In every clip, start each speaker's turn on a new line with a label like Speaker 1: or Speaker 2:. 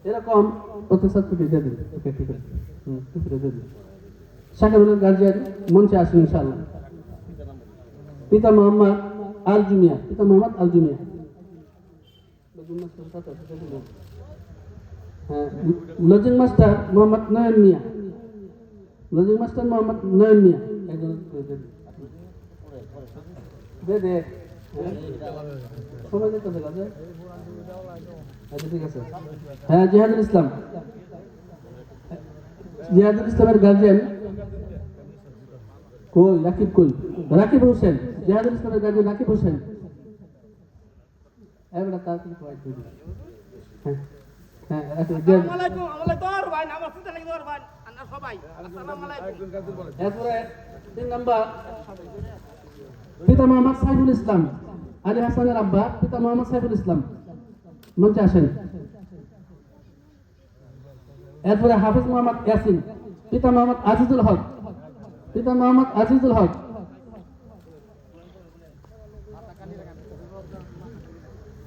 Speaker 1: এরকম অত্যাচার টুপি দিয়ে দিন, ওকে ঠিক আছে, টুপিটা দিয়ে দিন। শাকিরুলের গার্জিয়ান মঞ্চে আসুন ইনশাআল্লাহ। পিতা মোহাম্মদ আরজু মিয়া, পিতা মোহাম্মদ আরজু মিয়া। হ্যাঁ, লজিং মাস্টার মোহাম্মদ নয়ন মিয়া, লজিং মাস্টার মোহাম্মদ নয়ন মিয়া। একজন দে দে, সময় দিতে হবে। আচ্ছা ঠিক আছে। হ্যাঁ, জিহাদুল ইসলাম, জিহাদুল ইসলামের গার্জিয়ান কই? রাকিব কই? রাকিব হোসেন, জিহাদুল ইসলামের গার্জিয়ান রাকিব হোসেন। এবারে তাড়াতাড়ি খোয়াই দিই। হ্যাঁ হ্যাঁ,
Speaker 2: আসসালামু আলাইকুম। আমলে দর ভাই, নামাজ পড়তে লাগি দর ভাই। আমরা সবাই আসসালামু আলাইকুম।
Speaker 1: এরপরে 3 নাম্বার পিতা মোহাম্মদ সাইফুল ইসলাম, আলী হাসানের আব্বা পিতা মোহাম্মদ সাইফুল ইসলাম, মঞ্চে আসেন। এরপরে হাফিজ মোহাম্মদ ইয়াসিন, পিতা মোহাম্মদ আজিজুল হক, পিতা মোহাম্মদ আজিজুল হক।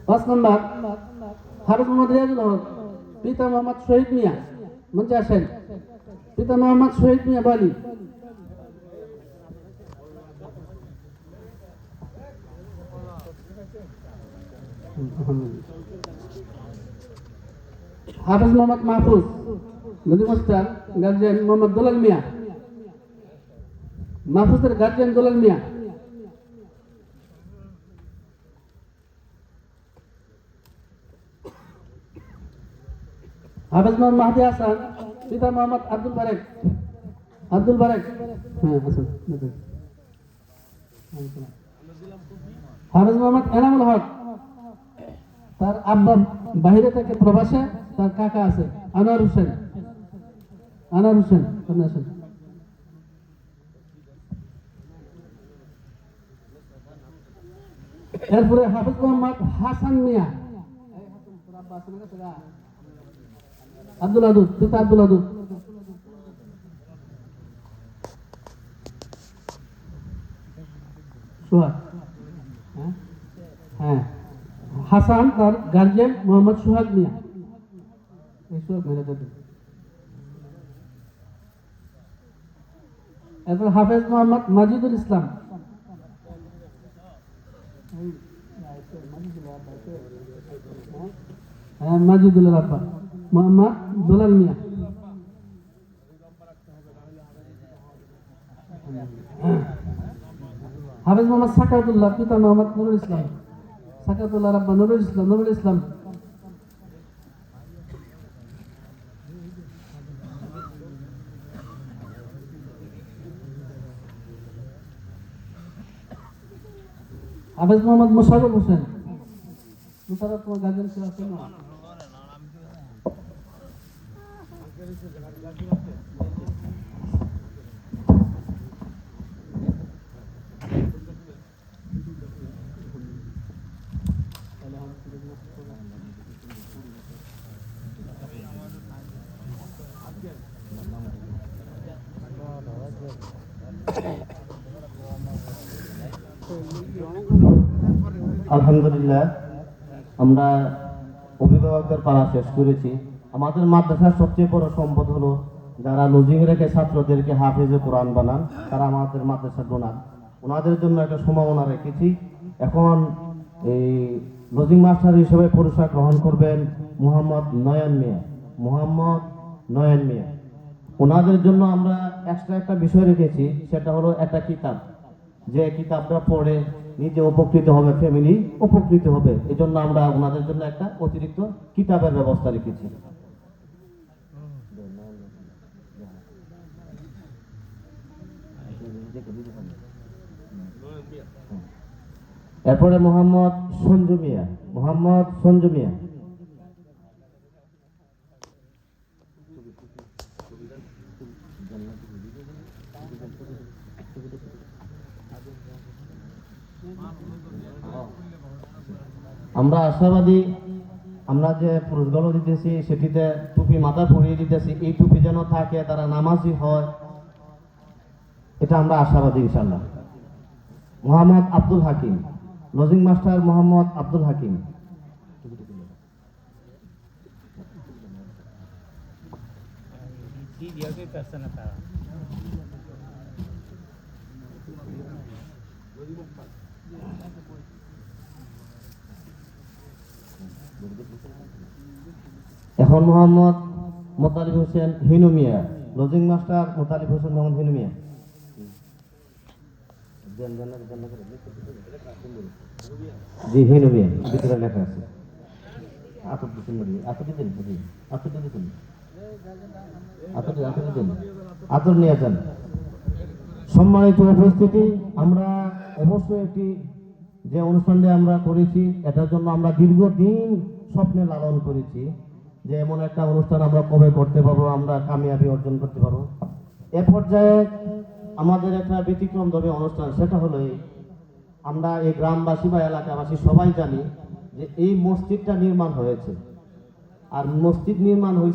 Speaker 1: 5 নম্বর হাফিজ মোহাম্মদ রিয়াজুল হক, পিতা মোহাম্মদ শহীদ মিয়া, মঞ্চে আসেন। পিতা মোহাম্মদ শহীদ মিয়া বালি। হাফিজ মোহাম্মদ মাহফুজ, নদী মাস্টার গার্জিয়ান মোহাম্মদ দুলাল মিয়া, মাহফুজের গার্জিয়ান দুলাল মিয়া। হাফিজ মোহাম্মদ মাহদি হাসান, পিতা মোহাম্মদ আব্দুল বারেক, আব্দুল বারেক। হ্যাঁ আসুন। হাফিজ মোহাম্মদ এনামুল হক, তার আব্বা বাইরে থেকে প্রবাসে, তার কাকা আছে আনোয়ার হোসেন, আনোয়ার হোসেন আপনি আসেন। এরপরে হাফিজ মোহাম্মদ হাসান মিয়া, আব্দুল আদুদ, পিতা আব্দুল আদুদ। সোহাগ, হ্যাঁ হাসান, তার গার্জিয়ান মোহাম্মদ সোহাগ মিয়া। এরপর হাফেজ মোহাম্মদ মাজিদুল ইসলাম, হ্যাঁ মাজিদুলের আব্বা মোহাম্মদ দুলাল মিয়া। হাফেজ মোহাম্মদ সাকাতুল্লাহ, পিতা মোহাম্মদ নুরুল ইসলাম, সাকাতুল্লাহ আব্বা নুরুল ইসলাম, নুরুল ইসলাম। হাফেজ মোহাম্মদ মোশাররফ হোসেন, মোশাররফ তোমার গার্জিয়ান ছিল আছে না?
Speaker 3: আলহামদুলিল্লাহ, আমরা অভিভাবকদের পাড়া শেষ করেছি। আমাদের মাদ্রাসার সবচেয়ে বড় সম্পদ হলো যারা লজিং রেখে ছাত্রদেরকে হাফেজে কোরআন বানান, তারা আমাদের মাদ্রাসার ডোনার। ওনাদের জন্য একটা সম্ভাবনা রেখেছি। এখন এই লজিং মাস্টার হিসেবে পুরস্কার গ্রহণ করবেন মোহাম্মদ নয়ন মিয়া, মোহাম্মদ নয়ন মিয়া। ওনাদের জন্য আমরা এক্সট্রা একটা বিষয় রেখেছি, সেটা হলো একটা কিতাব, যে কিতাবটা পড়ে নিজে উপকৃত হবে, ফ্যামিলি উপকৃত হবে। এই জন্য আমরা ওনাদের জন্য একটা অতিরিক্ত কিতাবের ব্যবস্থা রেখেছি। এরপরে মোহাম্মদ সঞ্জু মিয়া, মোহাম্মদ সঞ্জু মিয়া। আমরা আশাবাদী, আমরা যে পুরস্কার দিতেছি সেটিতে টুপি মাথা পরিয়ে দিতেছি, এই টুপি যেন থাকে, তারা নামাজি হয়, এটা আমরা আশাবাদী ইনশাআল্লাহ। Mohammad Abdul Hakim, lodging master Mohammad Abdul Hakim. এখন মোহাম্মদ মোতালিব হোসেন হিনু মিয়া, লজিং মাস্টার মোতালিব হোসেন মোহাম্মদ হিনু মিয়া। জি হিনু মিয়া, ভিতরে লেখা আছে। আতর নিয়ে যান। সম্মানিত উপস্থিতি, আমরা অবশ্যই একটি যে অনুষ্ঠানটি আমরা করেছি এটার জন্য আমরা দীর্ঘদিন স্বপ্নে লালন করেছি যে এমন একটা অনুষ্ঠান আমরা কবে করতে পারবো, আমরা কামিয়াবি অর্জন করতে পারবো। এ পর্যায়ে আমাদের একটা ব্যতিক্রমধর্মী অনুষ্ঠান, সেটা হলো আমরা এই গ্রামবাসী বা এলাকাবাসী সবাই জানি যে এই মসজিদটা নির্মাণ হয়েছে, আর মসজিদ নির্মাণ হয়েছে